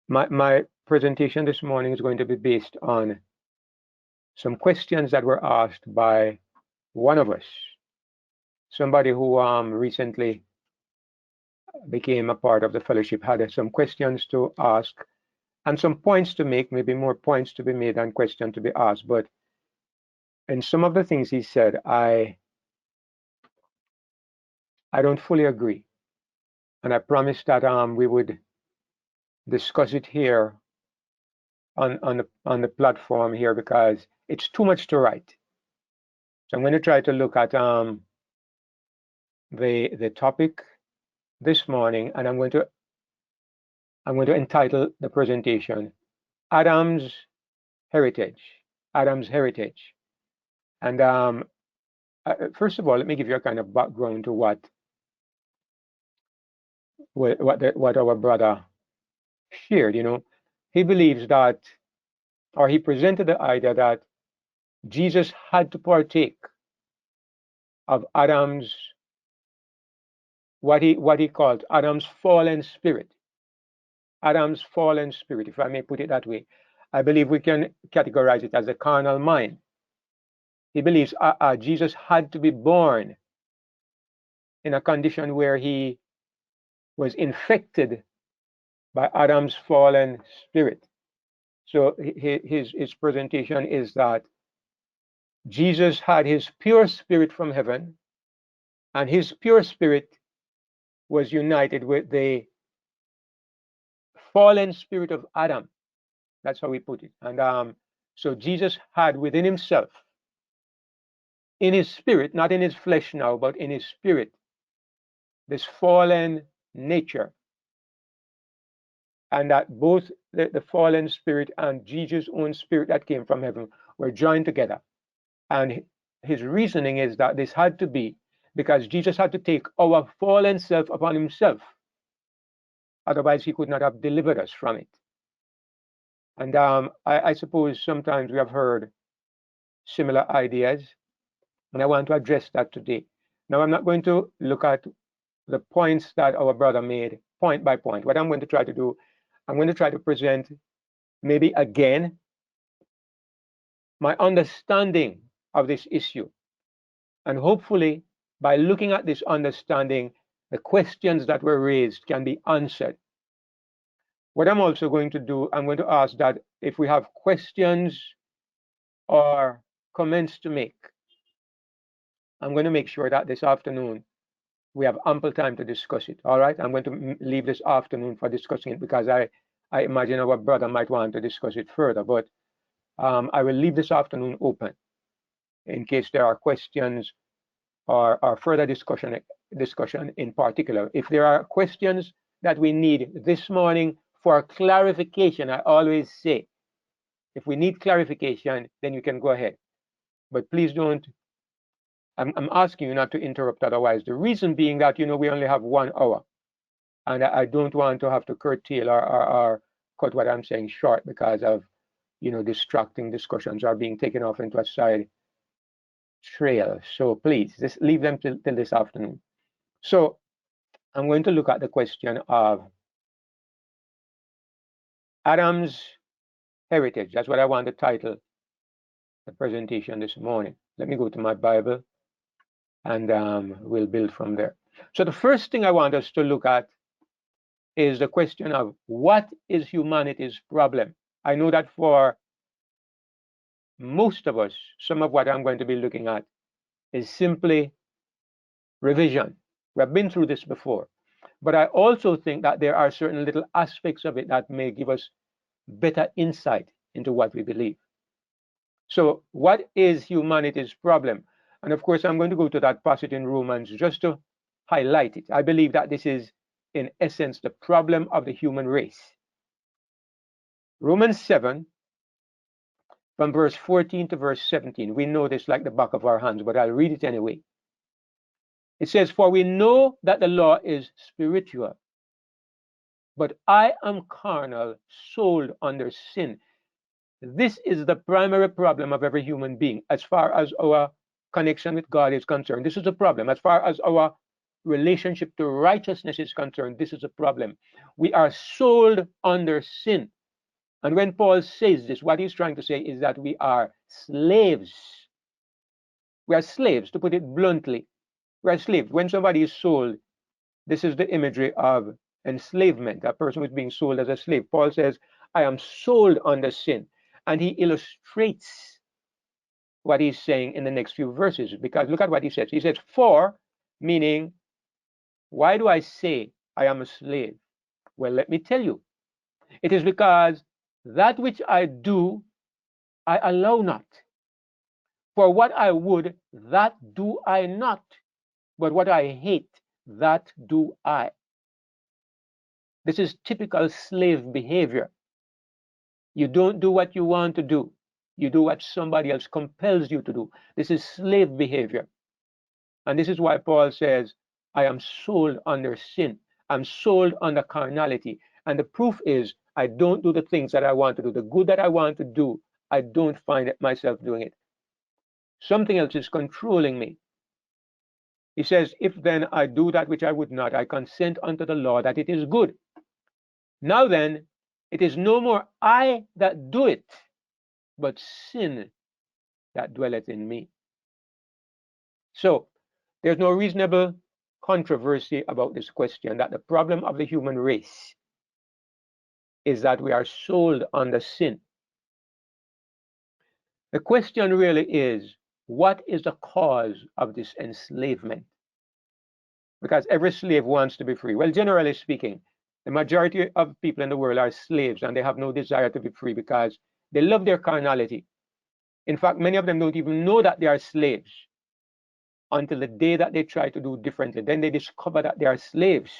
My presentation this morning is going to be based on some questions that were asked by one of us, somebody who recently became a part of the fellowship, had some questions to ask and some points to make, maybe more points to be made than questions to be asked. But in some of the things he said, I don't fully agree. And I promised that we would discuss it here on the platform here because it's too much to write. So I'm going to try to look at the topic this morning, and I'm going to entitle the presentation Adam's Heritage. Adam's Heritage. And first of all, let me give you a kind of background to what our brother shared. You know, he believes that, or he presented the idea that Jesus had to partake of Adam's what he called Adam's fallen spirit. Adam's fallen spirit, if I may put it that way. I believe we can categorize it as a carnal mind. He believes Jesus had to be born in a condition where he was infected by Adam's fallen spirit. So his presentation is that Jesus had his pure spirit from heaven, and his pure spirit was united with the fallen spirit of Adam. That's how we put it. And so Jesus had within himself, in his spirit, not in his flesh now, but in his spirit, this fallen nature. And that both the fallen spirit and Jesus' own spirit that came from heaven were joined together. And his reasoning is that this had to be because Jesus had to take our fallen self upon himself. Otherwise, he could not have delivered us from it. And I suppose sometimes we have heard similar ideas, and I want to address that today. Now, I'm not going to look at the points that our brother made point by point. What I'm going to try to do, I'm going to try to present maybe again my understanding of this issue. And hopefully, by looking at this understanding, the questions that were raised can be answered. What I'm also going to do, I'm going to ask that if we have questions or comments to make, I'm going to make sure that this afternoon we have ample time to discuss it. All right, I'm going to leave this afternoon for discussing it because I imagine our brother might want to discuss it further, but I will leave this afternoon open in case there are questions or further discussion in particular. If there are questions that we need this morning for clarification, I always say, if we need clarification, then you can go ahead. But please don't, I'm asking you not to interrupt otherwise. The reason being that, you know, we only have 1 hour. And I don't want to have to curtail or cut what I'm saying short because of, you know, distracting discussions are being taken off into a side trail. So please, just leave them till this afternoon. So I'm going to look at the question of Adam's heritage. That's what I want to title the presentation this morning. Let me go to my Bible and we'll build from there. So the first thing I want us to look at is the question of what is humanity's problem? I know that for most of us, some of what I'm going to be looking at is simply revision. We have been through this before. But I also think that there are certain little aspects of it that may give us better insight into what we believe. So what is humanity's problem? And of course, I'm going to go to that passage in Romans just to highlight it. I believe that this is, in essence, the problem of the human race. Romans 7, from verse 14 to verse 17. We know this like the back of our hands, but I'll read it anyway. It says, "For we know that the law is spiritual, but I am carnal, sold under sin." This is the primary problem of every human being as far as our connection with God is concerned. This is the problem. As far as our relationship to righteousness is concerned, this is a problem. We are sold under sin. And when Paul says this, what he's trying to say is that we are slaves. We are slaves, to put it bluntly. We are slaves. When somebody is sold, this is the imagery of enslavement. A person who is being sold as a slave. Paul says, I am sold under sin. And he illustrates what he's saying in the next few verses, because look at what he says. He says, for, meaning, why do I say I am a slave? Well, let me tell you. It is because that which I do, I allow not. For what I would, that do I not. But what I hate, that do I. This is typical slave behavior. You don't do what you want to do. You do what somebody else compels you to do. This is slave behavior. And this is why Paul says, I am sold under sin. I'm sold under carnality. And the proof is, I don't do the things that I want to do. The good that I want to do, I don't find myself doing it. Something else is controlling me. He says, if then I do that which I would not, I consent unto the law that it is good. Now then, it is no more I that do it, but sin that dwelleth in me. So, there's no reasonable controversy about this question, that the problem of the human race is that we are sold under sin. The question really is, what is the cause of this enslavement? Because every slave wants to be free. Well, generally speaking, the majority of people in the world are slaves and they have no desire to be free because they love their carnality. In fact, many of them don't even know that they are slaves until the day that they try to do differently. Then they discover that they are slaves.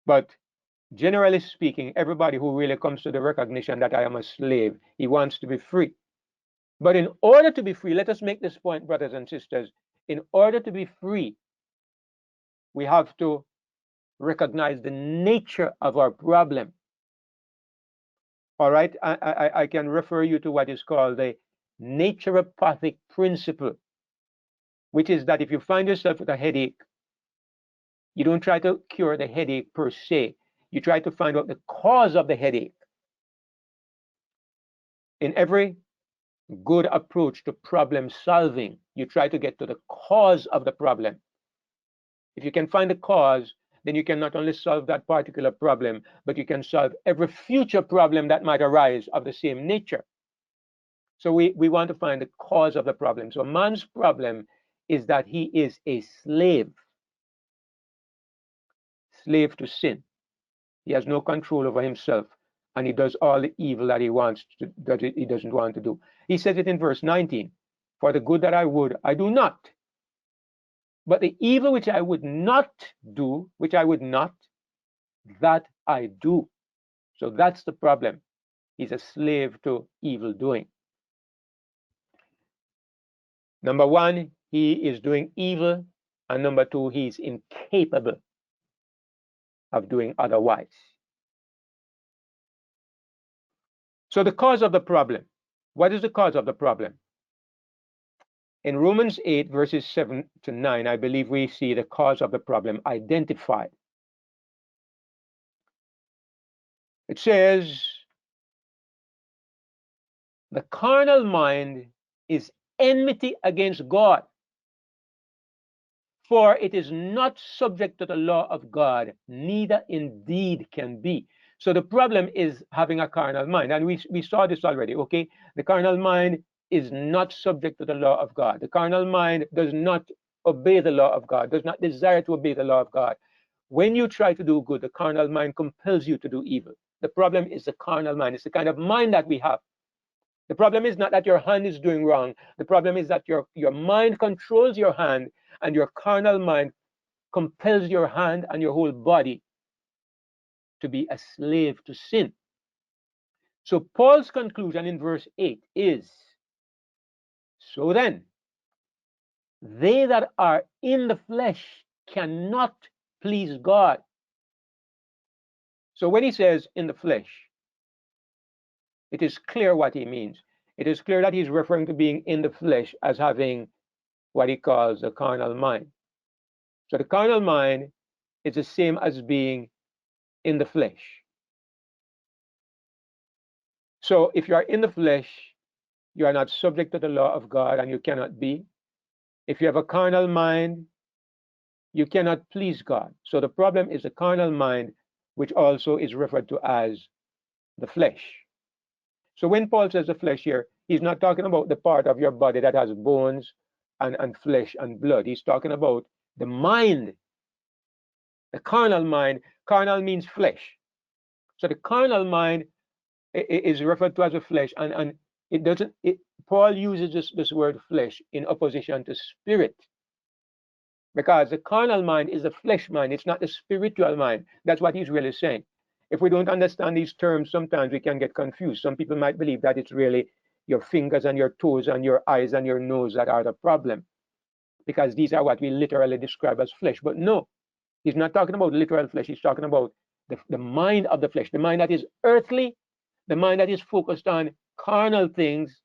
But generally speaking, everybody who really comes to the recognition that I am a slave, he wants to be free. But in order to be free, let us make this point, brothers and sisters. In order to be free, we have to recognize the nature of our problem. All right, I can refer you to what is called the naturopathic principle, which is that if you find yourself with a headache, you don't try to cure the headache per se. You try to find out the cause of the headache. In every good approach to problem solving, you try to get to the cause of the problem. If you can find the cause, then you can not only solve that particular problem, but you can solve every future problem that might arise of the same nature. So we want to find the cause of the problem. So man's problem is that he is a slave to sin. He has no control over himself, and he does all the evil that he wants to, that he doesn't want to do. He says it in verse 19, for the good that I would, I do not. But the evil which I would not do, that I do. So that's the problem. He's a slave to evil doing. Number one, he is doing evil. And number two, he's incapable of doing otherwise. So the cause of the problem. What is the cause of the problem? In Romans 8, verses 7 to 9, I believe we see the cause of the problem identified. It says, the carnal mind is enmity against God, for it is not subject to the law of God, neither indeed can be. So the problem is having a carnal mind. And we saw this already, okay? The carnal mind is not subject to the law of God. The carnal mind does not obey the law of God, does not desire to obey the law of God. When you try to do good, the carnal mind compels you to do evil. The problem is the carnal mind. It's the kind of mind that we have. The problem is not that your hand is doing wrong. The problem is that your mind controls your hand, and your carnal mind compels your hand and your whole body to be a slave to sin. So Paul's conclusion in verse 8 is, so then, they that are in the flesh cannot please God. So when he says in the flesh, it is clear what he means. It is clear that he's referring to being in the flesh as having what he calls a carnal mind. So the carnal mind is the same as being in the flesh. So if you are in the flesh, you are not subject to the law of God, and you cannot be. If you have a carnal mind, you cannot please God. So the problem is the carnal mind, which also is referred to as the flesh. So when Paul says the flesh here, he's not talking about the part of your body that has bones and flesh and blood. He's talking about the mind, the carnal mind. Carnal means flesh. So the carnal mind is referred to as a flesh, and it doesn't. Paul uses this word flesh in opposition to spirit, because the carnal mind is the flesh mind. It's not the spiritual mind. That's what he's really saying. If we don't understand these terms, sometimes we can get confused. Some people might believe that it's really your fingers and your toes and your eyes and your nose that are the problem, because these are what we literally describe as flesh. But no, he's not talking about literal flesh. He's talking about the mind of the flesh, the mind that is earthly, the mind that is focused on carnal things,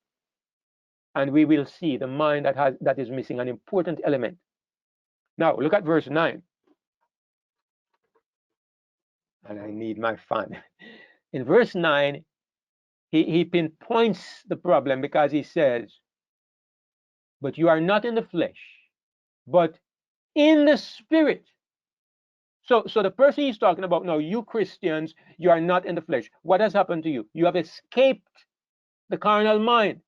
and we will see the mind that is missing an important element. Now look at verse 9. And I need my fan. In verse 9, he pinpoints the problem, because he says, but you are not in the flesh, but in the spirit. So the person he's talking about now, you Christians, you are not in the flesh. What has happened to you? You have escaped the carnal mind.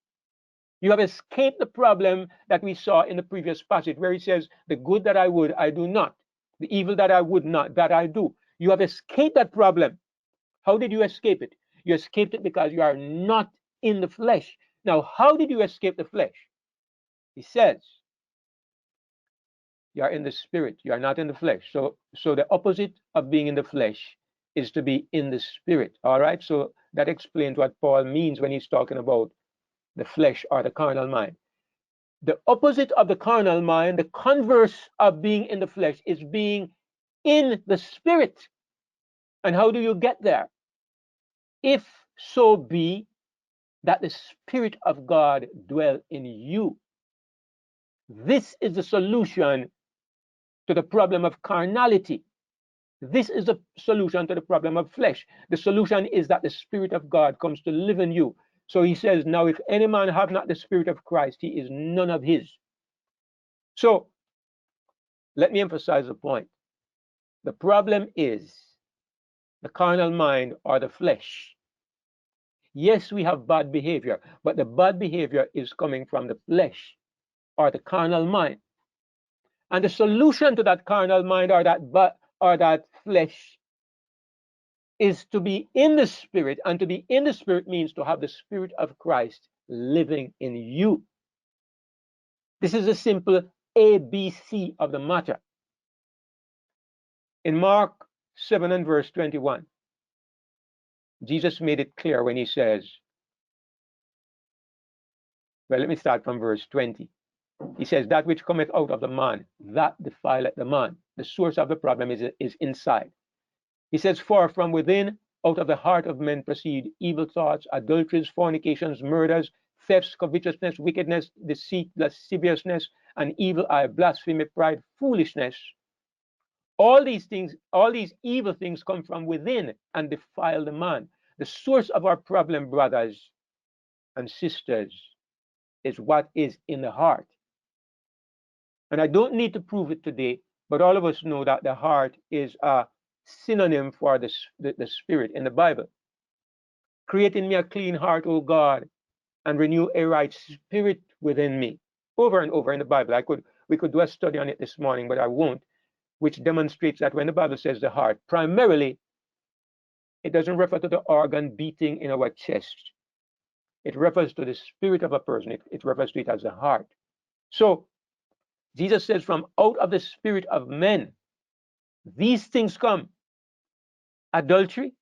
You have escaped the problem that we saw in the previous passage, where he says, the good that I would, I do not. The evil that I would not, that I do. You have escaped that problem. How did you escape it? You escaped it because you are not in the flesh. Now, how did you escape the flesh? He says, you are in the spirit. You are not in the flesh. So the opposite of being in the flesh is to be in the spirit. All right. So that explains what Paul means when he's talking about the flesh or the carnal mind. The opposite of the carnal mind, the converse of being in the flesh, is being in the spirit. And how do you get there? If so be that the Spirit of God dwell in you. This is the solution to the problem of carnality. This is the solution to the problem of flesh. The solution is that the Spirit of God comes to live in you. So he says, now if any man have not the Spirit of Christ, he is none of his. So let me emphasize the point. The problem is the carnal mind or the flesh. Yes, we have bad behavior, but the bad behavior is coming from the flesh or the carnal mind. And the solution to that carnal mind or that flesh is to be in the Spirit. And to be in the Spirit means to have the Spirit of Christ living in you. This is a simple ABC of the matter. In Mark 7 and verse 21, Jesus made it clear when he says, well, let me start from verse 20. He says, that which cometh out of the man, that defileth the man. The source of the problem is inside. He says, for from within, out of the heart of men proceed evil thoughts, adulteries, fornications, murders, thefts, covetousness, wickedness, deceit, lasciviousness, an evil eye, blasphemy, pride, foolishness. All these evil things come from within and defile the man. The source of our problem, brothers and sisters, is what is in the heart. And I don't need to prove it today, but all of us know that the heart is a synonym for the spirit in the Bible. Create in me a clean heart, O God, and renew a right spirit within me. Over and over in the Bible. We could do a study on it this morning, but I won't, which demonstrates that when the Bible says the heart, primarily, it doesn't refer to the organ beating in our chest. It refers to the spirit of a person. It refers to it as the heart. So Jesus says, from out of the spirit of men, these things come. Adultery.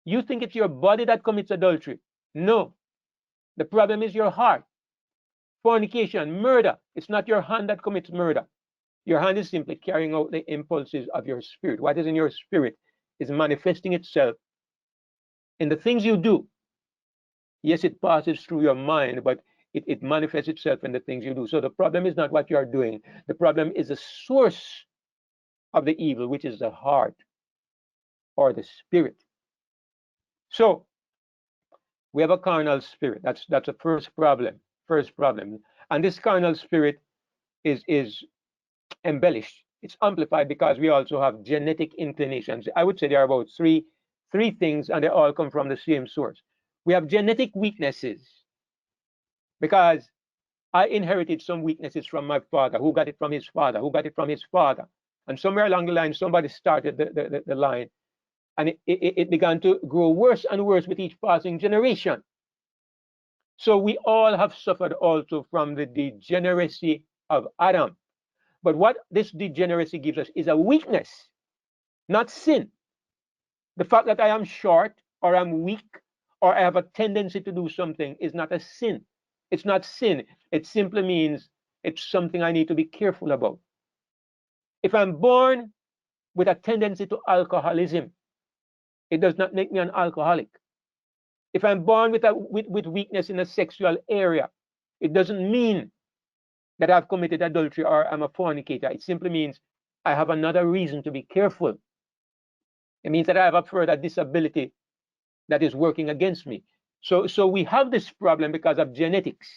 You think it's your body that commits adultery. No. The problem is your heart. Fornication, murder. It's not your hand that commits murder. Your hand is simply carrying out the impulses of your spirit. What is in your spirit is manifesting itself in the things you do. Yes, it passes through your mind, but it manifests itself in the things you do. So the problem is not what you are doing. The problem is the source of the evil, which is the heart or the spirit. So we have a carnal spirit. That's the first problem. First problem. And this carnal spirit is embellished. It's amplified because we also have genetic inclinations. I would say there are about three things, and they all come from the same source. We have genetic weaknesses because I inherited some weaknesses from my father, who got it from his father, who got it from his father. And somewhere along the line, somebody started the line, and it began to grow worse and worse with each passing generation. So we all have suffered also from the degeneracy of Adam. But what this degeneracy gives us is a weakness, not sin. The fact that I am short or I'm weak or I have a tendency to do something is not a sin. It's not sin. It simply means it's something I need to be careful about. If I'm born with a tendency to alcoholism, it does not make me an alcoholic. If I'm born with weakness in a sexual area, it doesn't mean that I've committed adultery or I'm a fornicator. It simply means I have another reason to be careful. It means that I have a further disability that is working against me. So we have this problem because of genetics.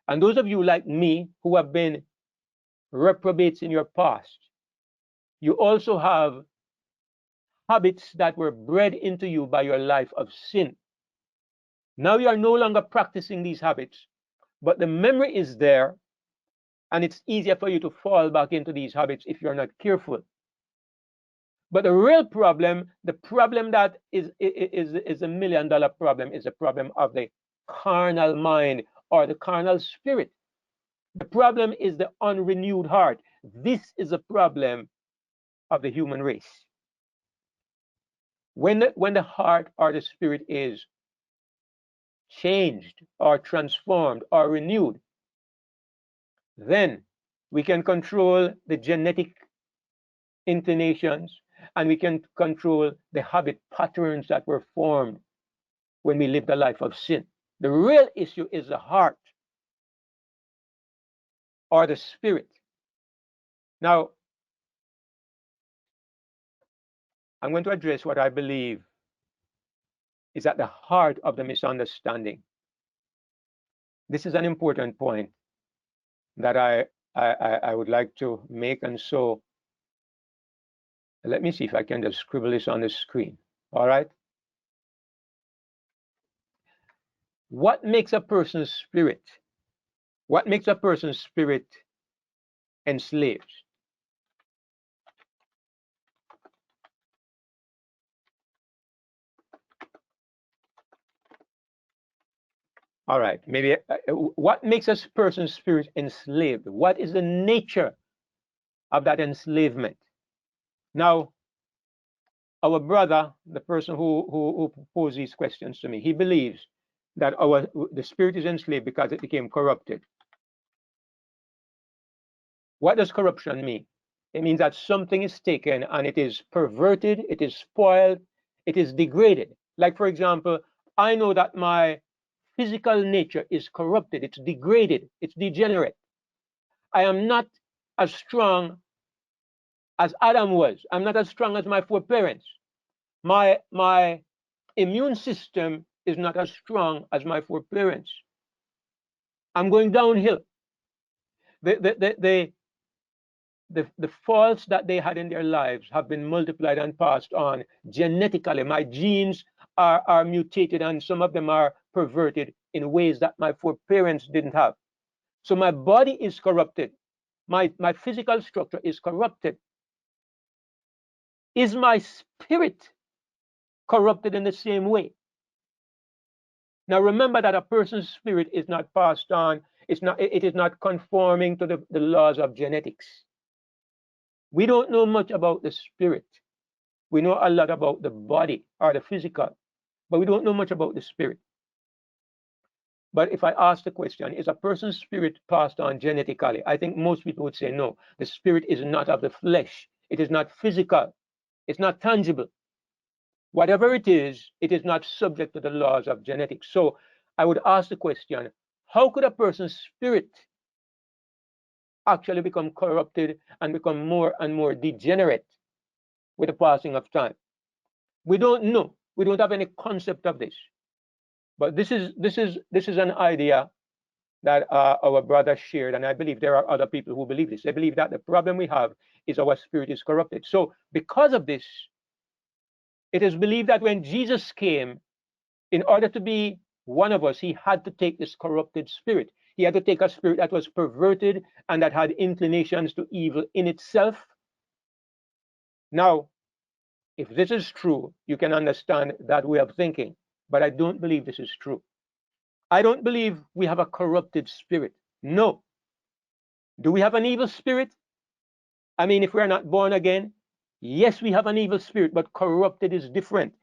And those of you like me who have been reprobates in your past, you also have habits that were bred into you by your life of sin. Now you are no longer practicing these habits, but the memory is there, and it's easier for you to fall back into these habits if you're not careful. But the real problem, the problem that is $1 million problem, is the problem of the carnal mind or the carnal spirit. The problem is the unrenewed heart. This is a problem of the human race. When the heart or the spirit is changed or transformed or renewed, then we can control the genetic inclinations and we can control the habit patterns that were formed when we lived a life of sin. The real issue is the heart or the spirit. Now, I'm going to address what I believe is at the heart of the misunderstanding. This is an important point that I would like to make, and so let me see if I can just scribble this on the screen. All right. What makes a person's spirit? What makes a person's spirit enslaved? All right, maybe what makes a person's spirit enslaved? What is the nature of that enslavement? Now, our brother, the person who posed these questions to me, he believes that the spirit is enslaved because it became corrupted. What does corruption mean? It means that something is taken and it is perverted, it is spoiled, it is degraded. Like, for example, I know that my physical nature is corrupted, it's degraded, it's degenerate. I am not as strong as Adam was. I'm not as strong as my foreparents. My immune system is not as strong as my foreparents. I'm going downhill. The faults that they had in their lives have been multiplied and passed on genetically. My genes are mutated, and some of them are perverted in ways that my foreparents didn't have. So my body is corrupted. My physical structure is corrupted. Is my spirit corrupted in the same way? Now remember that a person's spirit is not passed on. It is not conforming to the laws of genetics. We don't know much about the spirit. We know a lot about the body or the physical, but we don't know much about the spirit. But if I ask the question, is a person's spirit passed on genetically? I think most people would say no. The spirit is not of the flesh. It is not physical. It's not tangible. Whatever it is not subject to the laws of genetics. So I would ask the question, how could a person's spirit actually become corrupted and become more and more degenerate with the passing of time? We don't know. We don't have any concept of this. But this is an idea that our brother shared, and I believe there are other people who believe this. They believe that the problem we have is our spirit is corrupted. So because of this, it is believed that when Jesus came, in order to be one of us, he had to take this corrupted spirit. He had to take a spirit that was perverted and that had inclinations to evil in itself. Now, if this is true, you can understand that way of thinking. But I don't believe this is true. I don't believe we have a corrupted spirit. No. Do we have an evil spirit? I mean, if we are not born again, yes, we have an evil spirit, but corrupted is different.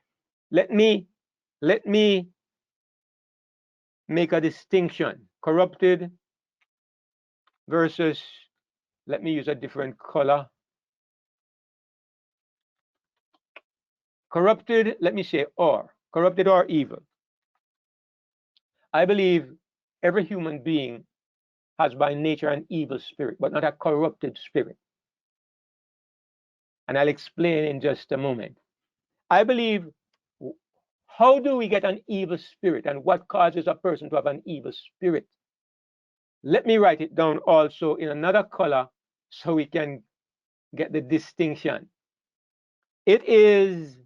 Let me make a distinction. Corrupted versus, let me use a different color. Corrupted, let me say corrupted or evil. I believe every human being has by nature an evil spirit, but not a corrupted spirit. And I'll explain in just a moment. I believe, how do we get an evil spirit and what causes a person to have an evil spirit? Let me write it down also in another color so we can get the distinction. It is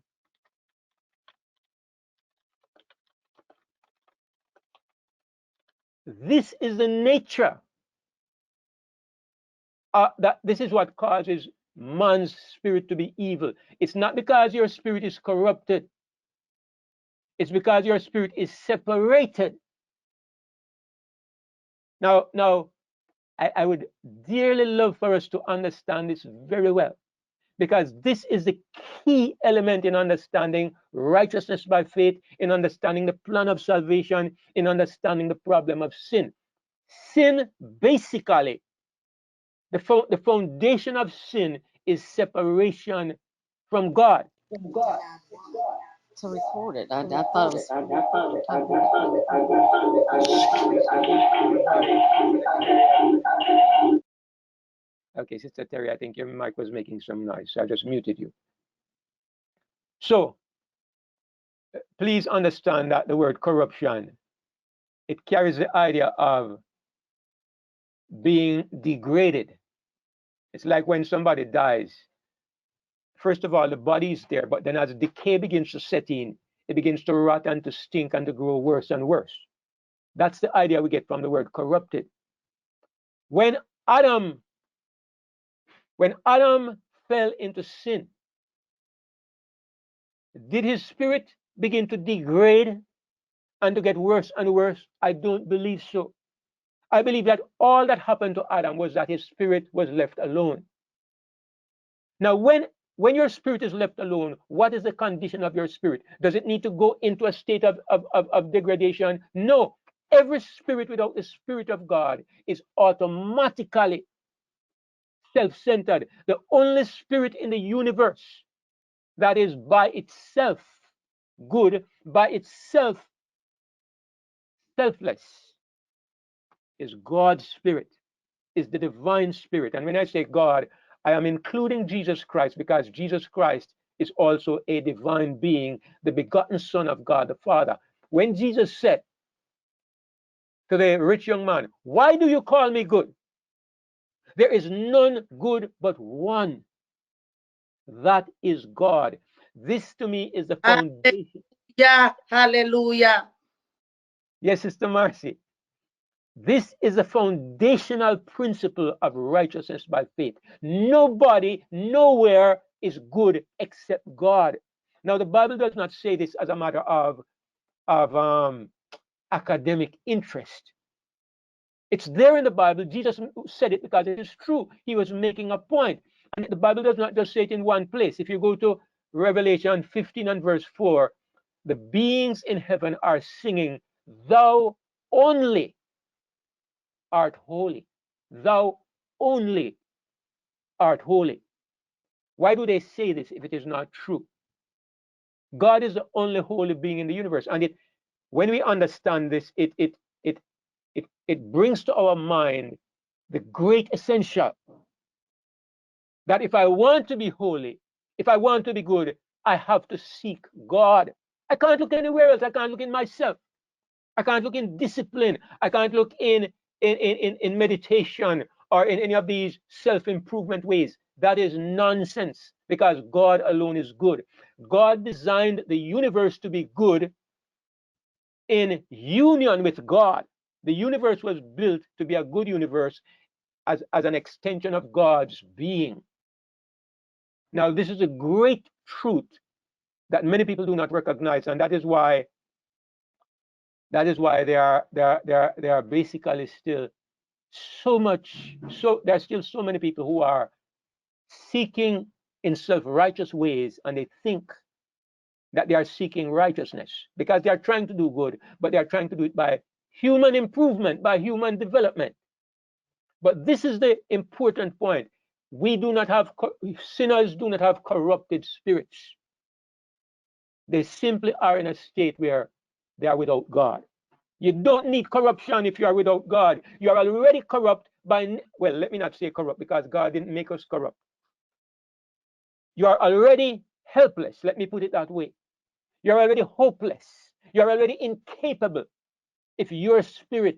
this is the nature. That this is what causes man's spirit to be evil. It's not because your spirit is corrupted. It's because your spirit is separated. Now, I would dearly love for us to understand this very well, because this is the key element in understanding righteousness by faith, in understanding the plan of salvation, in understanding the problem of sin. Sin, basically, the foundation of sin is separation from God. To record it. I thought it was. Okay, Sister Terry, I think your mic was making some noise, so I just muted you. So please understand that the word corruption, it carries the idea of being degraded. It's like when somebody dies. First of all, the body is there, but then as decay begins to set in, it begins to rot and to stink and to grow worse and worse. That's the idea we get from the word corrupted. When Adam fell into sin, did his spirit begin to degrade and to get worse and worse? I don't believe so. I believe that all that happened to Adam was that his spirit was left alone. Now, when your spirit is left alone, what is the condition of your spirit? Does it need to go into a state of degradation? No. Every spirit without the Spirit of God is automatically self-centered. The only spirit in the universe that is by itself good, by itself selfless, is God's spirit, is the divine spirit. And when I say God, I am including Jesus Christ, because Jesus Christ is also a divine being, the begotten Son of God the Father. When Jesus said to the rich young man, "Why do you call me good? There is none good but one, that is God." This to me is the foundation. Yeah, hallelujah. Yes, Sister Marcy. This is a foundational principle of righteousness by faith. Nobody, nowhere is good except God. Now, the Bible does not say this as a matter of academic interest. It's there in the Bible. Jesus said it because it is true. He was making a point. And the Bible does not just say it in one place. If you go to Revelation 15 and verse 4, the beings in heaven are singing, "Thou only art holy. Thou only art holy." Why do they say this if it is not true? God is the only holy being in the universe. And when we understand this, it it brings to our mind the great essential that if I want to be holy, if I want to be good, I have to seek God. I can't look anywhere else. I can't look in myself. I can't look in discipline. I can't look in meditation or in any of these self-improvement ways. That is nonsense because God alone is good. God designed the universe to be good in union with God. The universe was built to be a good universe as an extension of God's being. Now, this is a great truth that many people do not recognize, and that is why there are basically still there are still so many people who are seeking in self-righteous ways, and they think that they are seeking righteousness because they are trying to do good, but they are trying to do it by human improvement, by human development. But this is the important point. Sinners do not have corrupted spirits. They simply are in a state where they are without God. You don't need corruption if you are without God. You are already corrupt by, well, let me not say corrupt because God didn't make us corrupt. You are already helpless. Let me put it that way. You're already hopeless. You're already incapable if your spirit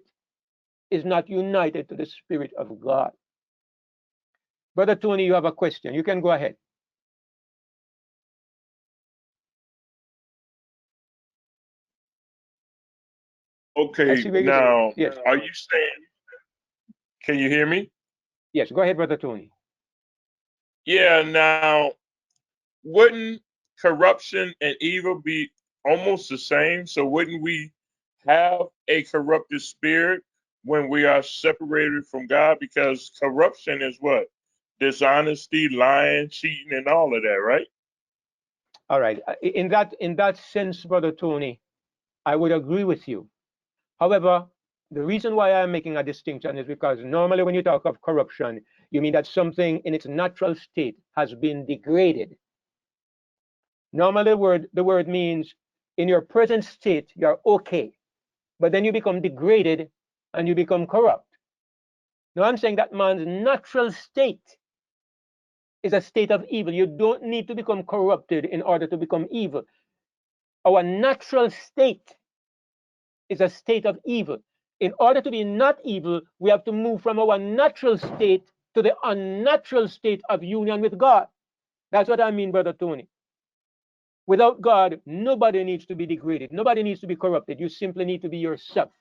is not united to the Spirit of God. Brother Tony, you have a question. You can go ahead. I Okay, see where you. now, Yes. are you saying, can you hear me? Yes, go ahead, Brother Tony. Yeah, now, wouldn't corruption and evil be almost the same? So wouldn't we have a corrupted spirit when we are separated from God? Because corruption is what? Dishonesty, lying, cheating, and all of that, right? All right. In that sense, Brother Tony, I would agree with you. However, the reason why I'm making a distinction is because normally when you talk of corruption, you mean that something in its natural state has been degraded. Normally, the word means in your present state, you're okay, but then you become degraded and you become corrupt. Now, I'm saying that man's natural state is a state of evil. You don't need to become corrupted in order to become evil. Our natural state is a state of evil. In order to be not evil, we have to move from our natural state to the unnatural state of union with God. That's what I mean, Brother Tony. Without God, nobody needs to be degraded. Nobody needs to be corrupted. You simply need to be yourself.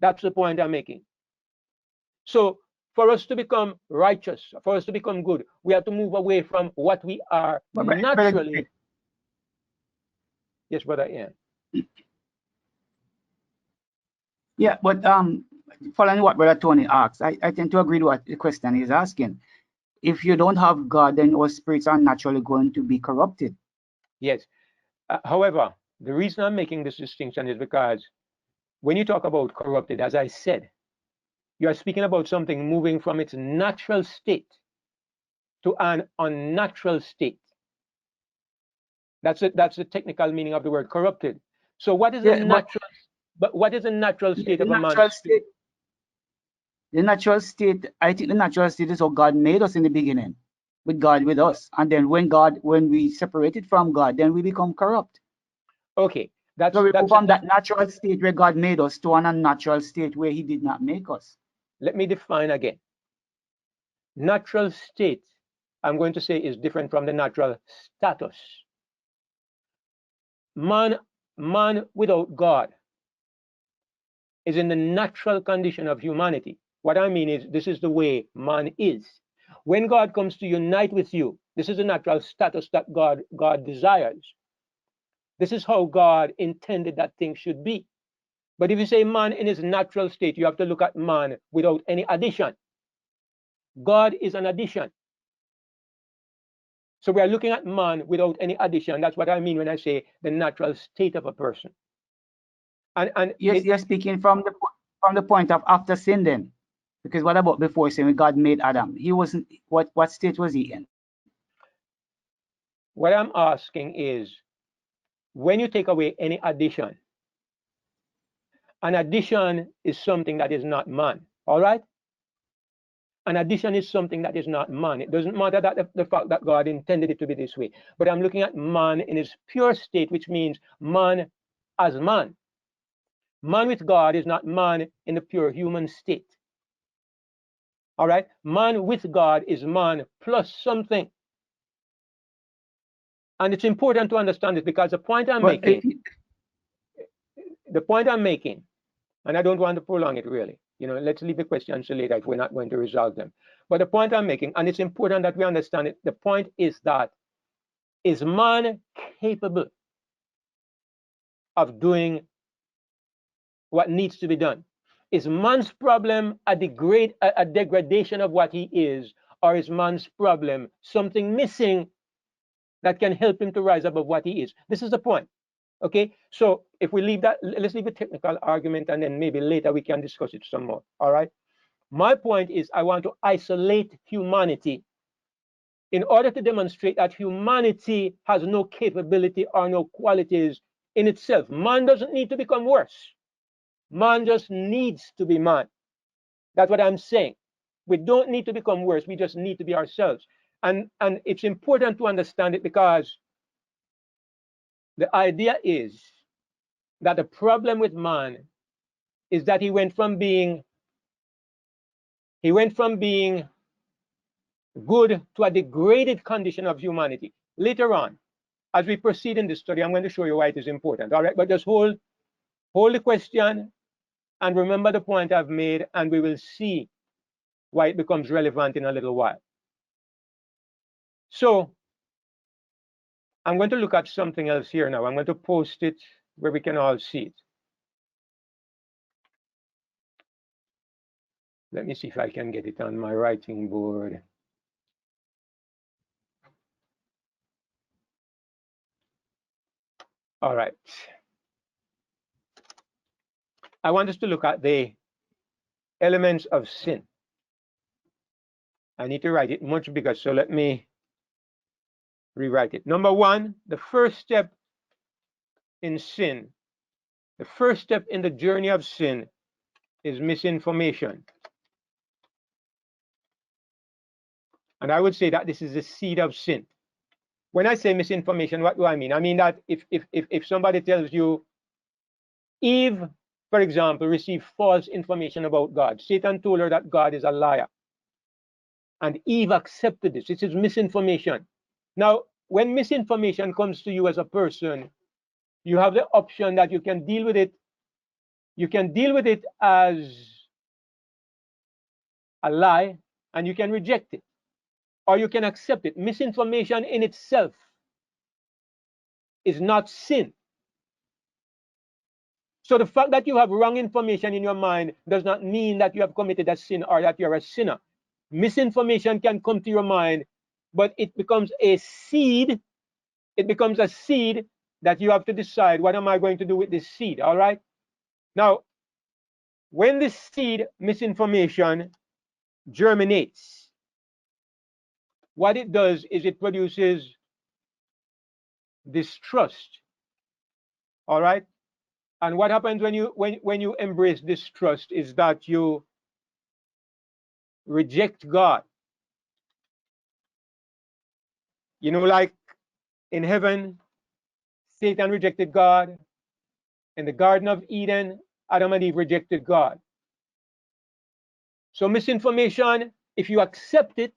That's the point I'm making. So, for us to become righteous, for us to become good, we have to move away from what we are naturally. Yes, Brother Ian. Yeah, but following what Brother Tony asks, I tend to agree with what the question is asking. If you don't have God, then our spirits are naturally going to be corrupted. Yes. However, the reason I'm making this distinction is because when you talk about corrupted, as I said, you are speaking about something moving from its natural state to an unnatural state. That's the technical meaning of the word corrupted. So what is the natural? But what is the natural state of a man's spirit? The natural state, I think the natural state is how God made us in the beginning, with God with us. And then when we separated from God, then we become corrupt. Okay. So we move from that natural state where God made us to an unnatural state where he did not make us. Let me define again. Natural state, I'm going to say, is different from the natural status. Man without God is in the natural condition of humanity. What I mean is, this is the way man is. When God comes to unite with you, this is the natural status that God desires. This is how God intended that thing should be. But if you say man in his natural state, you have to look at man without any addition. God is an addition. So we are looking at man without any addition. That's what I mean when I say the natural state of a person. And yes, you're speaking from the point of after sin then. Because what about before sin when God made Adam? He wasn't, what state was he in? What I'm asking is, when you take away any addition, An addition is something that is not man. All right? An addition is something that is not man. It doesn't matter that the fact that God intended it to be this way. But I'm looking at man in its pure state, which means man as man. Man with God is not man in the pure human state. All right? Man with God is man plus something. And it's important to understand this because the point I'm making, and I don't want to prolong it really. Let's leave the questions till later if we're not going to resolve them. But the point I'm making, and it's important that we understand it, the point is that is man capable of doing what needs to be done? Is man's problem a degradation of what he is, or is man's problem something missing that can help him to rise above what he is? This is the point. Okay, so if we leave that, let's leave the technical argument and then maybe later we can discuss it some more. All right. My point is I want to isolate humanity in order to demonstrate that humanity has no capability or no qualities in itself. Man doesn't need to become worse. Man just needs to be man. That's what I'm saying. We don't need to become worse. We just need to be ourselves. And it's important to understand it because the idea is that the problem with man is that he went from being good to a degraded condition of humanity. Later on, as we proceed in this study, I'm going to show you why it is important. All right, but just hold the question and remember the point I've made, and we will see why it becomes relevant in a little while. So I'm going to look at something else here now. I'm going to post it where we can all see it. Let me see if I can get it on my writing board. All right. I want us to look at the elements of sin. I need to write it much bigger, so let me rewrite it. Number one, the first step in sin, the first step in the journey of sin is misinformation. And I would say that this is the seed of sin. When I say misinformation, what do I mean? I mean that if somebody tells you, Eve, for example, received false information about God. Satan told her that God is a liar. And Eve accepted this. This is misinformation. Now, when misinformation comes to you as a person, you have the option that you can deal with it. You can deal with it as a lie, and you can reject it, or you can accept it. Misinformation in itself is not sin. So the fact that you have wrong information in your mind does not mean that you have committed a sin or that you're a sinner. Misinformation can come to your mind, but it becomes a seed. It becomes a seed that you have to decide, what am I going to do with this seed? All right. Now, when this seed, misinformation, germinates, what it does is it produces distrust. All right. And what happens when you embrace distrust is that you reject God. Like in heaven, Satan rejected God. In the Garden of Eden, Adam and Eve rejected God. So misinformation, if you accept it,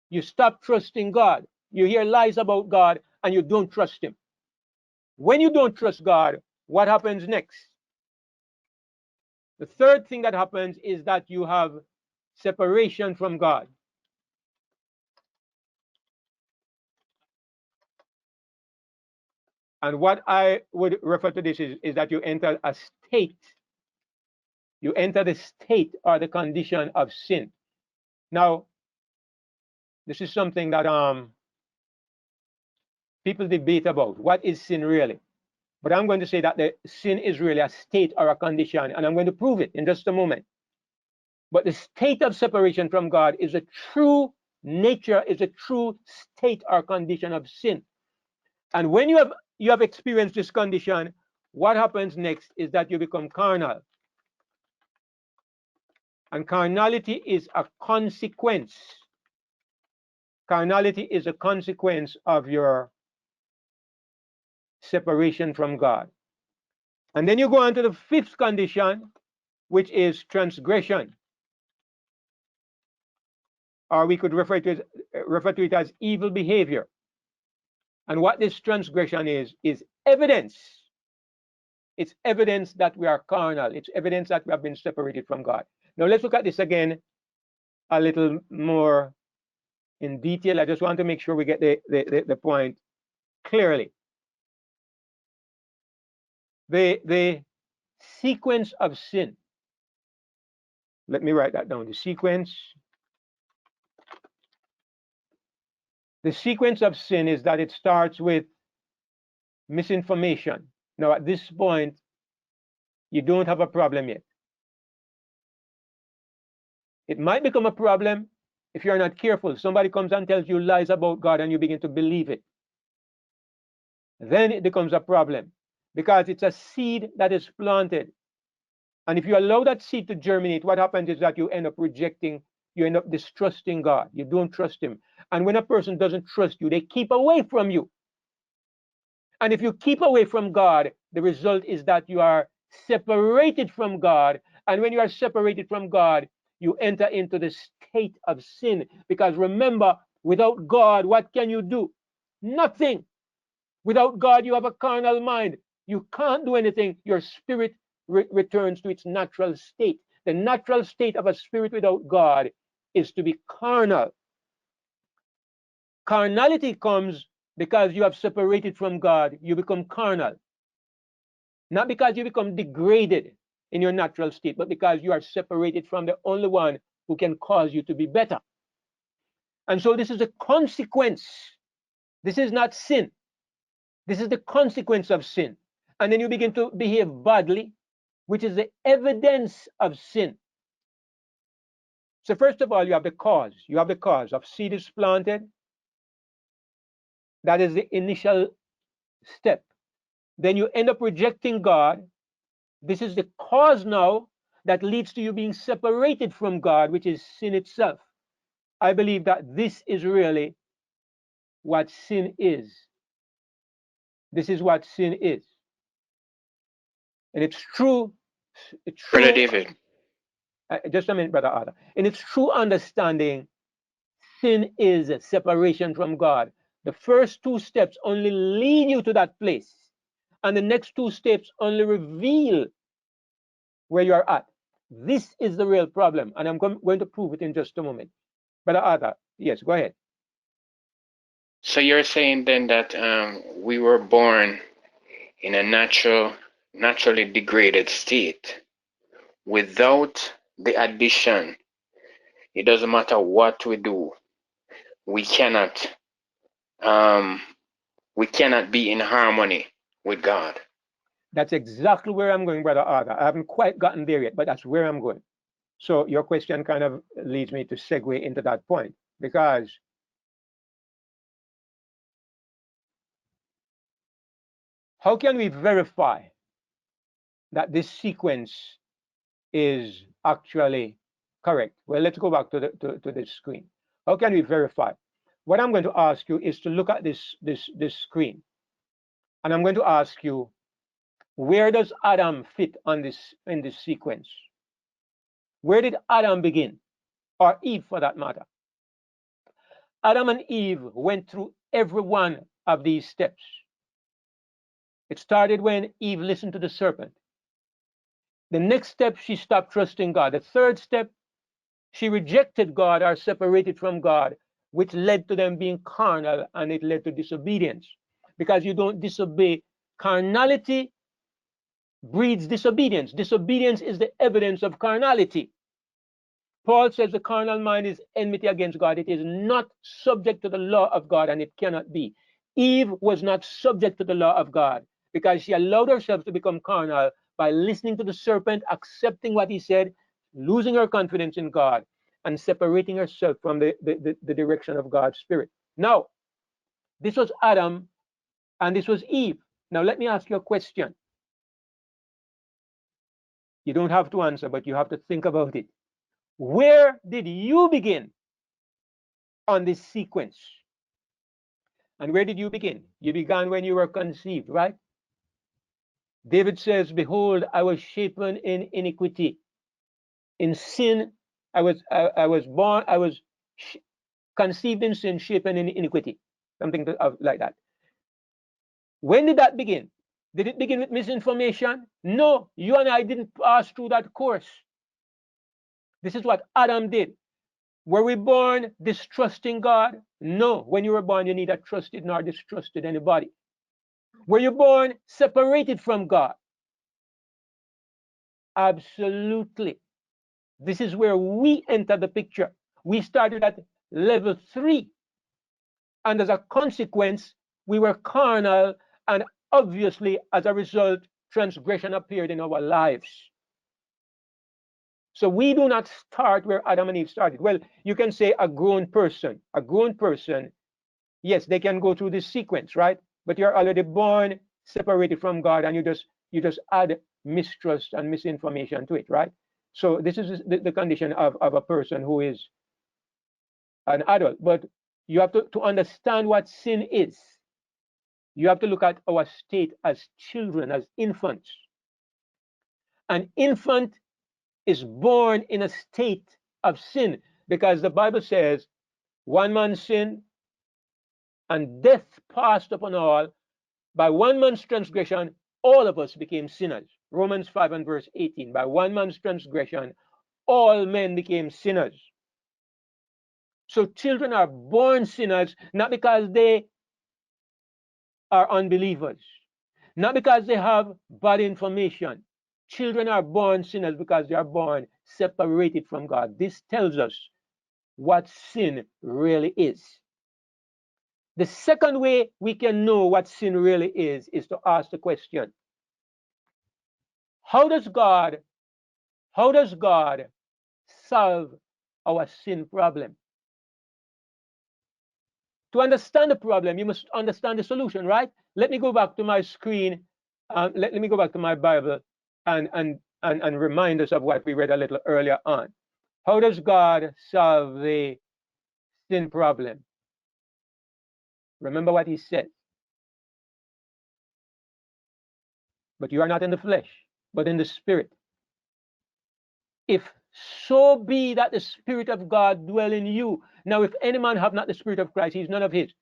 you stop trusting God. You hear lies about God and you don't trust him. When you don't trust God, what happens next? The third thing that happens is that you have separation from God. And what I would refer to this is that you enter a state. You enter the state or the condition of sin. Now, this is something that people debate about. What is sin really? But I'm going to say that the sin is really a state or a condition, and I'm going to prove it in just a moment. But the state of separation from God is a true nature, is a true state or condition of sin. And when you have experienced this condition, what happens next is that you become carnal. And carnality is a consequence. Carnality is a consequence of your separation from God. And then you go on to the fifth condition, which is transgression. Or we could refer to it as evil behavior. And what this transgression is evidence. It's evidence that we are carnal. It's evidence that we have been separated from God. Now let's look at this again a little more in detail. I just want to make sure we get the point clearly. The sequence of sin. Let me write that down. The sequence of sin is that it starts with misinformation. Now, at this point, you don't have a problem yet. It might become a problem if you're not careful. Somebody comes and tells you lies about God and you begin to believe it. Then it becomes a problem because it's a seed that is planted. And if you allow that seed to germinate, what happens is that you end up rejecting, you end up distrusting God. You don't trust him. And when a person doesn't trust you, they keep away from you. And if you keep away from God, the result is that you are separated from God. And when you are separated from God, you enter into the state of sin. Because remember, without God, what can you do? Nothing. Without God, you have a carnal mind. You can't do anything. Your spirit returns to its natural state. The natural state of a spirit without God is to be carnal. Carnality comes because you have separated from God. You become carnal. Not because you become degraded in your natural state, but because you are separated from the only one who can cause you to be better. And so this is a consequence. This is not sin. This is the consequence of sin. And then you begin to behave badly, which is the evidence of sin. So first of all, you have the cause. You have the cause of seed is planted. That is the initial step. Then you end up rejecting God. This is the cause now that leads to you being separated from God, which is sin itself. I believe that this is really what sin is. This is what sin is. And it's true. It's true. Brother David. Just a minute, Brother Arthur. In its true understanding, sin is separation from God. The first two steps only lead you to that place. And the next two steps only reveal where you're at. This is the real problem. And I'm going to prove it in just a moment. Brother Arthur, yes, go ahead. So you're saying then that we were born in a naturally degraded state without the addition. It doesn't matter what we do, we cannot be in harmony with God. That's exactly where I'm going, Brother Arthur. I haven't quite gotten there yet, but that's where I'm going. So your question kind of leads me to segue into that point, because how can we verify that this sequence is actually correct? Well, let's go back to the screen. How can we verify? What I'm going to ask you is to look at this screen, and I'm going to ask you, where does Adam fit on in this sequence? Where did Adam begin, or Eve for that matter? Adam and Eve went through every one of these steps. It started when Eve listened to the serpent. The next step, she stopped trusting God. The third step, she rejected God or separated from God, which led to them being carnal, and it led to disobedience. Because you don't disobey. Carnality breeds disobedience. Disobedience is the evidence of carnality. Paul says the carnal mind is enmity against God. It is not subject to the law of God, and it cannot be. Eve was not subject to the law of God because she allowed herself to become carnal by listening to the serpent, accepting what he said, losing her confidence in God, and separating herself from the direction of God's Spirit. Now, this was Adam and this was Eve. Now, let me ask you a question. You don't have to answer, but you have to think about it. Where did you begin on this sequence? And where did you begin? You began when you were conceived, right? David says, behold, I was shapen in iniquity. In sin, I was born, I was conceived in sin, shapen in iniquity. Something like that. When did that begin? Did it begin with misinformation? No, you and I didn't pass through that course. This is what Adam did. Were we born distrusting God? No. When you were born, you neither trusted nor distrusted anybody. Were you born separated from God? Absolutely. This is where we enter the picture. We started at level 3. And as a consequence, we were carnal, and obviously, as a result, transgression appeared in our lives. So we do not start where Adam and Eve started. Well, you can say a grown person, yes, they can go through this sequence, right? But you're already born separated from God, and you just add mistrust and misinformation to it, right? So this is the condition of a person who is an adult. But you have to understand what sin is. You have to look at our state as children, as infants. An infant is born in a state of sin, because the Bible says one man's sin and death passed upon all. By one man's transgression, all of us became sinners. Romans 5 and verse 18. By one man's transgression, all men became sinners. So children are born sinners, not because they are unbelievers, not because they have bad information. Children are born sinners because they are born separated from God. This tells us what sin really is. The second way we can know what sin really is to ask the question, how does God solve our sin problem? To understand the problem, you must understand the solution, right? Let me go back to my screen. Let me go back to my Bible and remind us of what we read a little earlier on. How does God solve the sin problem? Remember what he said. But you are not in the flesh, but in the spirit. If so be that the Spirit of God dwell in you. Now, if any man have not the Spirit of Christ, he is none of his.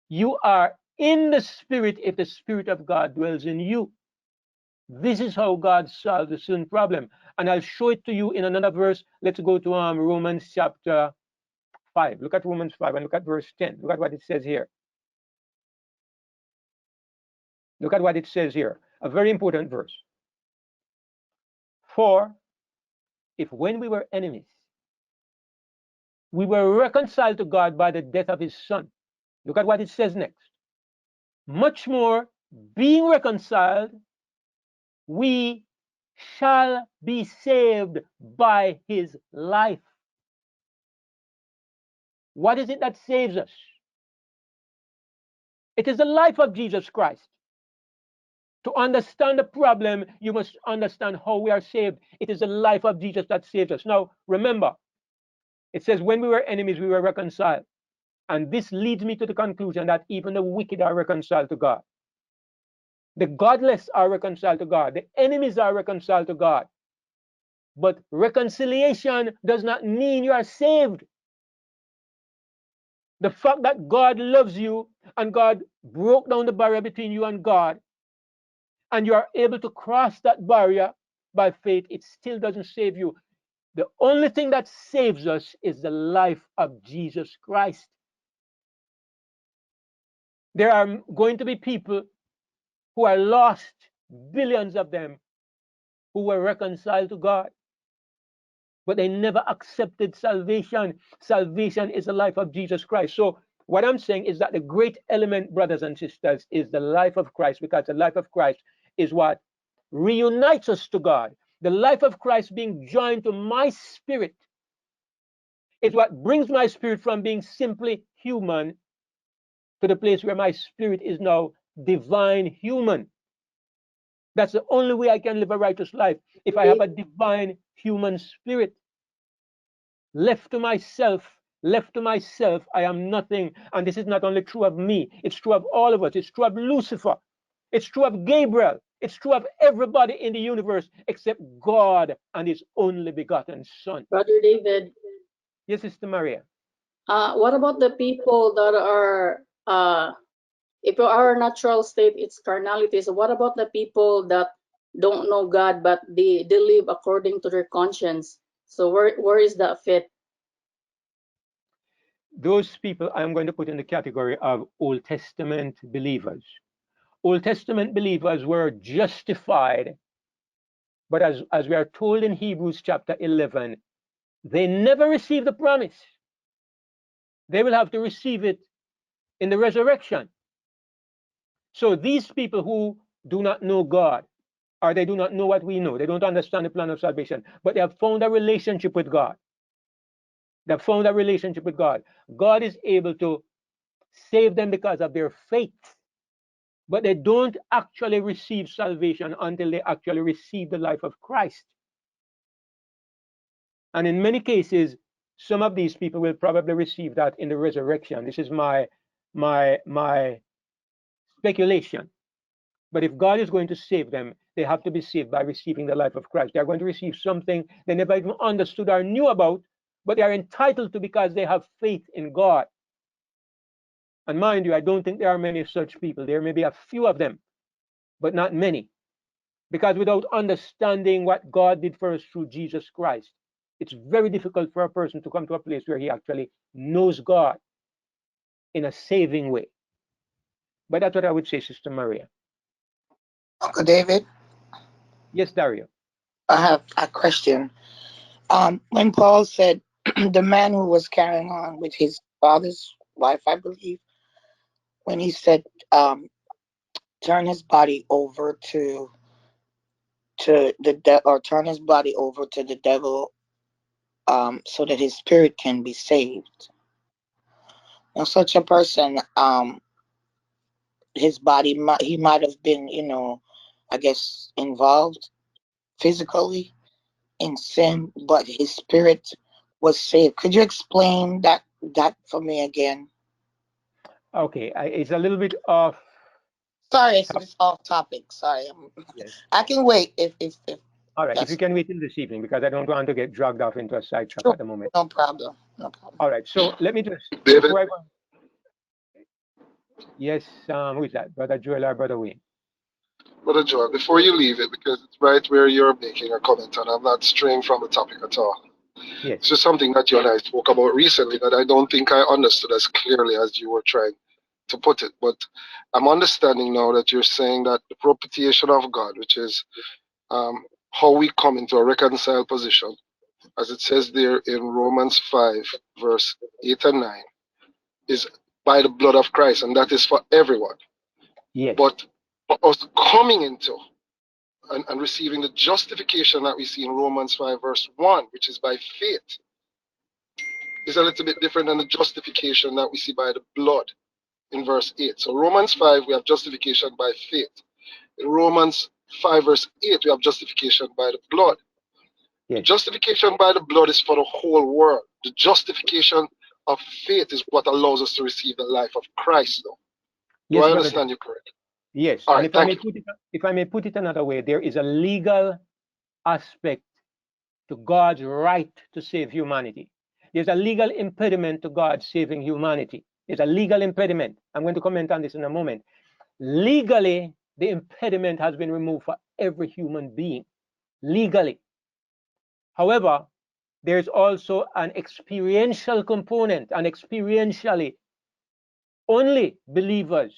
You are in the Spirit if the Spirit of God dwells in you. This is how God solves the sin problem. And I'll show it to you in another verse. Let's go to Romans chapter 5. Look at Romans 5 and look at verse 10. Look at what it says here. Look at what it says here. A very important verse. For if when we were enemies, we were reconciled to God by the death of his Son. Look at what it says next. Much more, being reconciled, we shall be saved by his life. What is it that saves us? It is the life of Jesus Christ. To understand the problem, you must understand how we are saved. It is the life of Jesus that saves us. Now, remember, it says when we were enemies, we were reconciled. And this leads me to the conclusion that even the wicked are reconciled to God. The godless are reconciled to God. The enemies are reconciled to God. But reconciliation does not mean you are saved. The fact that God loves you and God broke down the barrier between you and God, and you are able to cross that barrier by faith, it still doesn't save you. The only thing that saves us is the life of Jesus Christ. There are going to be people who are lost, billions of them, who were reconciled to God, but they never accepted salvation. Salvation is the life of Jesus Christ. So what I'm saying is that the great element, brothers and sisters, is the life of Christ, because the life of Christ is what reunites us to God. The life of Christ being joined to my spirit is what brings my spirit from being simply human to the place where my spirit is now divine human. That's the only way I can live a righteous life. If I have a divine human spirit, left to myself, I am nothing. And this is not only true of me, it's true of all of us. It's true of Lucifer. It's true of Gabriel. It's true of everybody in the universe except God and his only begotten Son. Brother David, Yes, Sister Maria. what about the people that are, if our natural state it's carnality, so what about the people that don't know God but they live according to their conscience? So where is that fit? Those people I'm going to put in the category of Old Testament believers. Old Testament believers were justified, but as we are told in Hebrews chapter 11, they never received the promise. They will have to receive it in the resurrection. So these people who do not know God, or they do not know what we know, they don't understand the plan of salvation, but they have found a relationship with God. They have found a relationship with God. God is able to save them because of their faith, but they don't actually receive salvation until they actually receive the life of Christ. And in many cases, some of these people will probably receive that in the resurrection. This is my speculation. But if God is going to save them, they have to be saved by receiving the life of Christ. They are going to receive something they never even understood or knew about, but they are entitled to because they have faith in God. And mind you, I don't think there are many such people. There may be a few of them, but not many. Because without understanding what God did for us through Jesus Christ, it's very difficult for a person to come to a place where he actually knows God in a saving way. But that's what I would say, Sister Maria. Uncle David, Yes, Dario. I have a question. When Paul said the man who was carrying on with his father's wife, I believe, when he said turn his body over to or turn his body over to the devil, so that his spirit can be saved. Now, such a person, his body he might have been, I guess, involved physically in sin, but his spirit was saved. Could you explain that for me again? Okay, it's a little bit off. Sorry, it's off topic. Sorry, Yes. I can wait if All right, if you that's can wait till this evening, because I don't want to get dragged off into a sidetrack true. at the moment. No problem. No problem. All right, so let me just, David, before I go, yes, who is that? Brother Joel or Brother Wayne? Brother Joel, before you leave it, because it's right where you're making a comment, and I'm not straying from the topic at all. Yes. It's just something that you and I spoke about recently that I don't think I understood as clearly as you were trying to put it. But I'm understanding now that you're saying that the propitiation of God, which is how we come into a reconciled position, as it says there in Romans 5, verse 8 and 9, is by the blood of Christ, and that is for everyone. Yes. But for us coming into and receiving the justification that we see in Romans 5, verse 1, which is by faith, is a little bit different than the justification that we see by the blood in verse 8. So, Romans 5, we have justification by faith. In Romans 5, verse 8, we have justification by the blood. The Yes. justification by the blood is for the whole world. The justification of faith is what allows us to receive the life of Christ, though. Do Yes, I Brother Joel. understand you correctly? Yes. All And right, thank you. if I may put it another way, there is a legal aspect to God's right to save humanity. There's a legal impediment to God saving humanity. There's a legal impediment. I'm going to comment on this in a moment. Legally, the impediment has been removed for every human being. Legally. However, there's also an experiential component, and experientially, only believers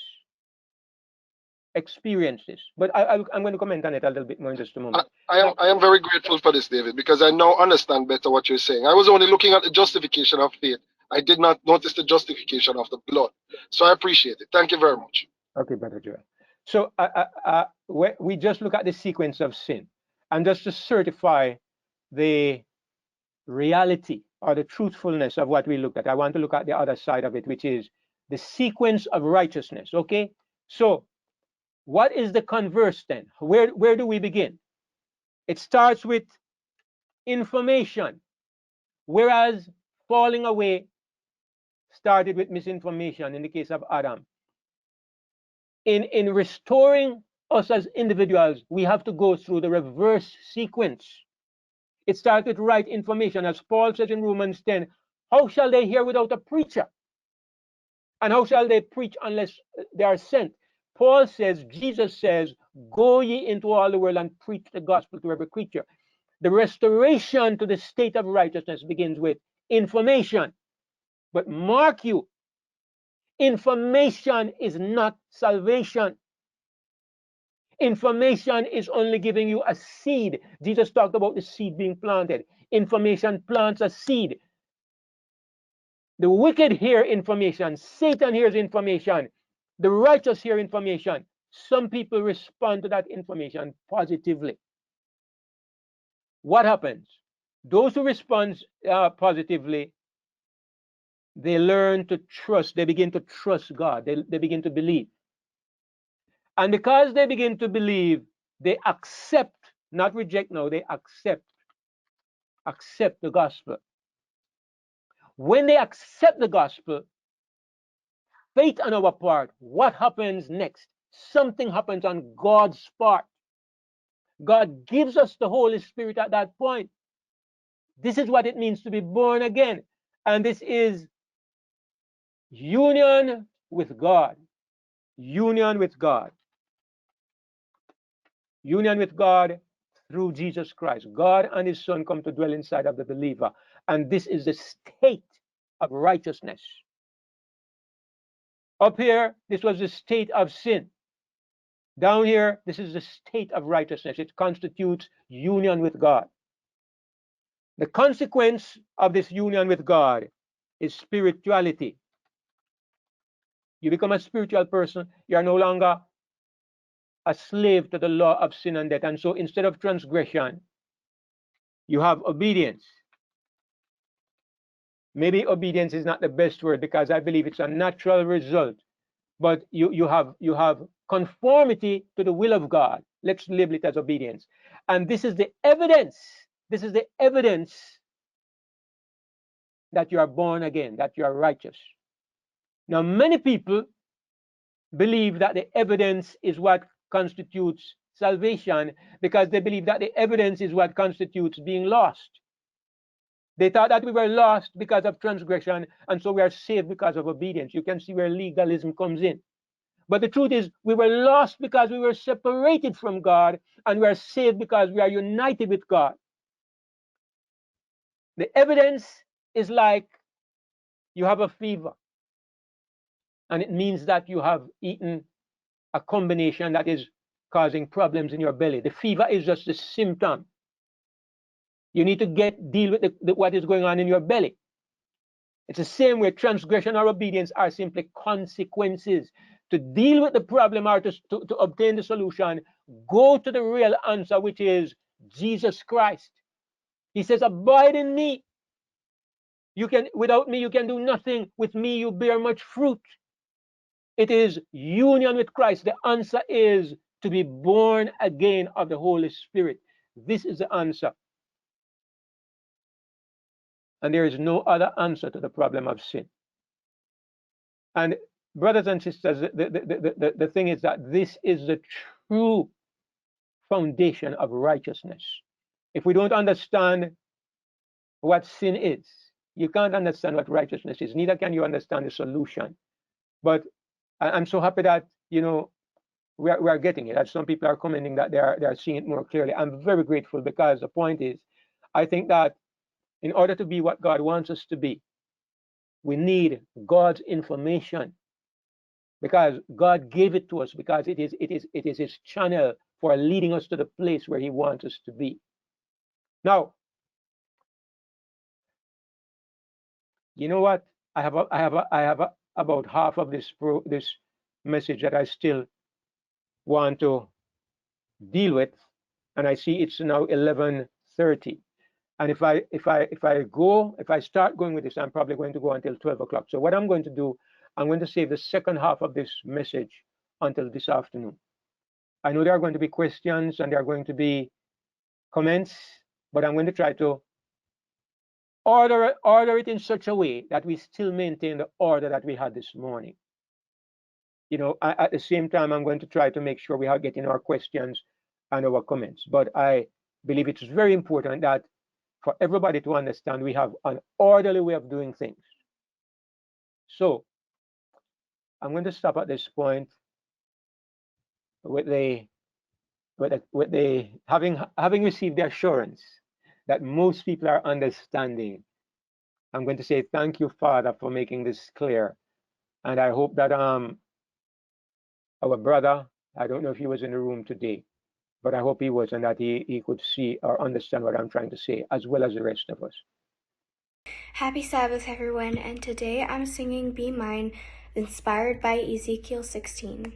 experience this. But I'm going to comment on it a little bit more in just a moment. I am very grateful for this, David, because I now understand better what you're saying. I was only looking at the justification of faith. I did not notice the justification of the blood. So I appreciate it. Thank you very much. Okay, Brother Joel. So we just look at the sequence of sin, and just to certify the reality or the truthfulness of what we looked at, I want to look at the other side of it, which is the sequence of righteousness. Okay, so What is the converse then? Where do we begin? It starts with information, whereas falling away started with misinformation in the case of Adam. In restoring us as individuals, we have to go through the reverse sequence. It starts with right information. As Paul says in Romans 10, how shall they hear without a preacher? And how shall they preach unless they are sent? Paul says, Jesus says, go ye into all the world and preach the gospel to every creature. The restoration to the state of righteousness begins with information. But mark you, information is not salvation. Information is only giving you a seed. Jesus talked about the seed being planted. Information plants a seed. The wicked hear information. Satan hears information. The righteous hear information. Some people respond to that information positively. What happens? Those who respond positively, they learn to trust. They begin to trust God. They begin to believe. And because they begin to believe, they accept, not reject now, they accept the gospel. When they accept the gospel, faith on our part, what happens next? Something happens on God's part. God gives us the Holy Spirit at that point. This is what it means to be born again. And this is union with God. Union with God. Union with God through Jesus Christ. God and his Son come to dwell inside of the believer. And this is the state of righteousness. Up here, this was the state of sin. Down here, this is the state of righteousness. It constitutes union with God. The consequence of this union with God is spirituality. You become a spiritual person, you are no longer a slave to the law of sin and death. And so instead of transgression, you have obedience. Maybe obedience is not the best word because I believe it's a natural result. But you have conformity to the will of God. Let's label it as obedience. And this is the evidence. This is the evidence that you are born again, that you are righteous. Now, many people believe that the evidence is what constitutes salvation because they believe that the evidence is what constitutes being lost. They thought that we were lost because of transgression, and so we are saved because of obedience. You can see where legalism comes in. But the truth is, we were lost because we were separated from God, and we are saved because we are united with God. The evidence is like you have a fever, and it means that you have eaten a combination that is causing problems in your belly. The fever is just a symptom. You need to deal with what is going on in your belly. It's the same way transgression or obedience are simply consequences. To deal with the problem or to obtain the solution, go to the real answer, which is Jesus Christ. He says, abide in me. Without me, you can do nothing. With me, you bear much fruit. It is union with Christ. The answer is to be born again of the Holy Spirit. This is the answer. And there is no other answer to the problem of sin. And brothers and sisters, the thing is that this is the true foundation of righteousness. If we don't understand what sin is, you can't understand what righteousness is. Neither can you understand the solution. But I'm so happy that, we are getting it. That some people are commenting that they are seeing it more clearly. I'm very grateful because the point is, I think that in order to be what God wants us to be, we need God's information, because God gave it to us, because it is his channel for leading us to the place where he wants us to be. Now, you know what? I have about half of this message that I still want to deal with, and I see it's now 11:30. And if I start going with this, I'm probably going to go until 12 o'clock. So what I'm going to do, I'm going to save the second half of this message until this afternoon. I know there are going to be questions and there are going to be comments, but I'm going to try to order it in such a way that we still maintain the order that we had this morning. At the same time, I'm going to try to make sure we are getting our questions and our comments. But I believe it's very important that for everybody to understand we have an orderly way of doing things. So I'm going to stop at this point with having received the assurance that most people are understanding. I'm going to say thank you, Father, for making this clear. And I hope that our brother, I don't know if he was in the room today, but I hope he was, and that he could see or understand what I'm trying to say, as well as the rest of us. Happy Sabbath, everyone, and today I'm singing Be Mine, inspired by Ezekiel 16.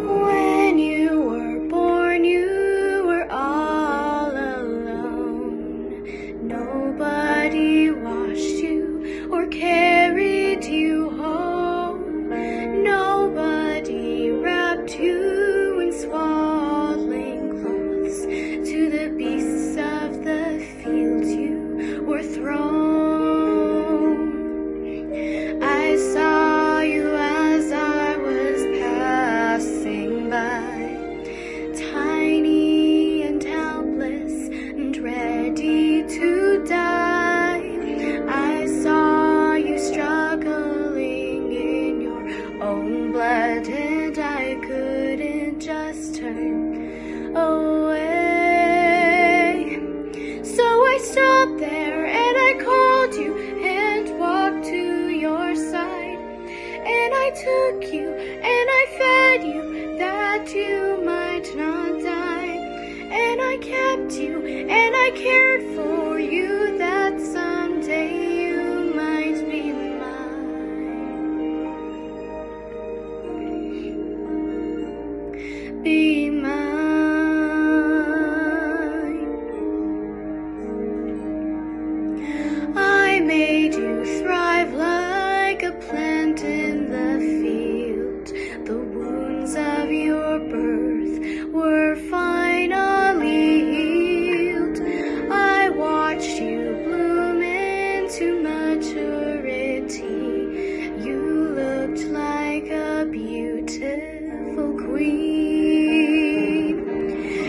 When you were born, you were all alone. Nobody washed you or carried you home. Nobody wrapped you in swaddling cloths. To the beasts of the field you were thrown. I saw you as I was passing by, tiny and helpless and ready to die. I saw you struggling in your own blood, and I couldn't just turn away. So I stopped there and I called you and walked to your side, and I took you and I fed you that you might not die, and I kept you and I cared for you that someday you might be mine. Be mine. I made you thrive like a plant in the field. The wounds of your birth were finally healed. I watched you bloom into maturity. You looked like a beautiful queen.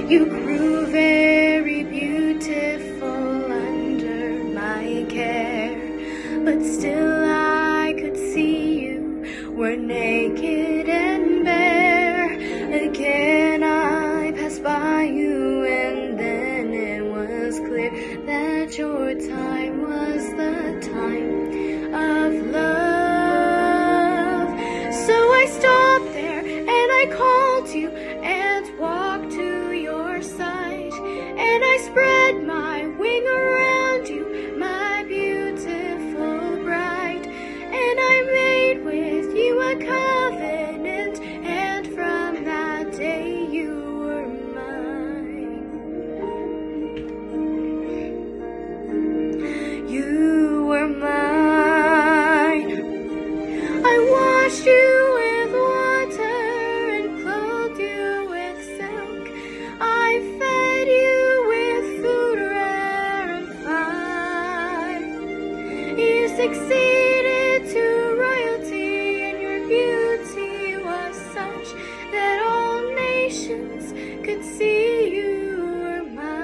You grew very beautiful under my care, but still I could see you were naked and bare. Again I passed by you, and then it was clear that your time was the time of love. So I stopped there and I called you and walked to your side, and I spread my wing around you, my beautiful bride, and I made with you a covenant, and from that day you were mine. You were mine. I washed you with water and clothed you with silk. I fed you with food rare and fine. You succeeded to royalty, and your beauty was such that all nations could see you were mine.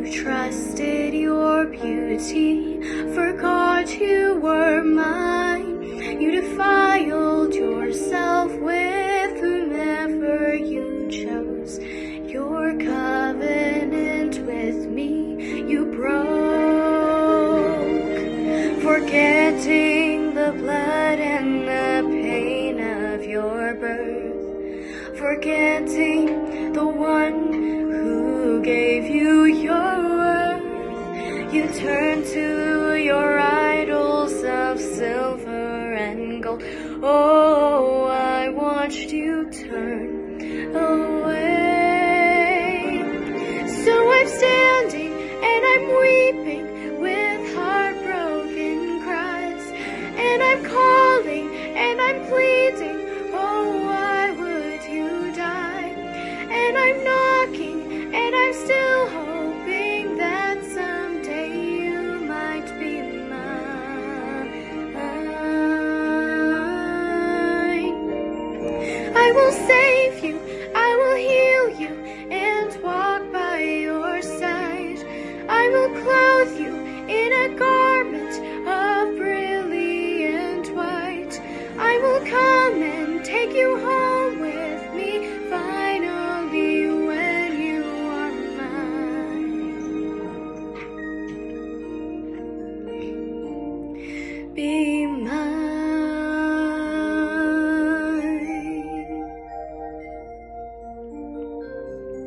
You trusted your beauty, forgot you were mine. You defiled yourself with whomever you chose. Your covenant with me you broke, forgetting the blood and the pain of your birth, forgetting the one who gave you your worth. You turned to your idols of silver and gold. Oh, I watched you turn away. So I'm standing and I'm weeping with heartbroken cries, and I'm calling and I'm pleading, oh, why would you die? And I'm knocking and I'm still hoping that someday you might be mine. I will save you, I will heal you, and walk by your side. I will clothe you in a garment of brilliant white. I will come and take you home with me, finally when you are mine. Be mine.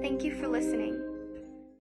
Thank you for listening.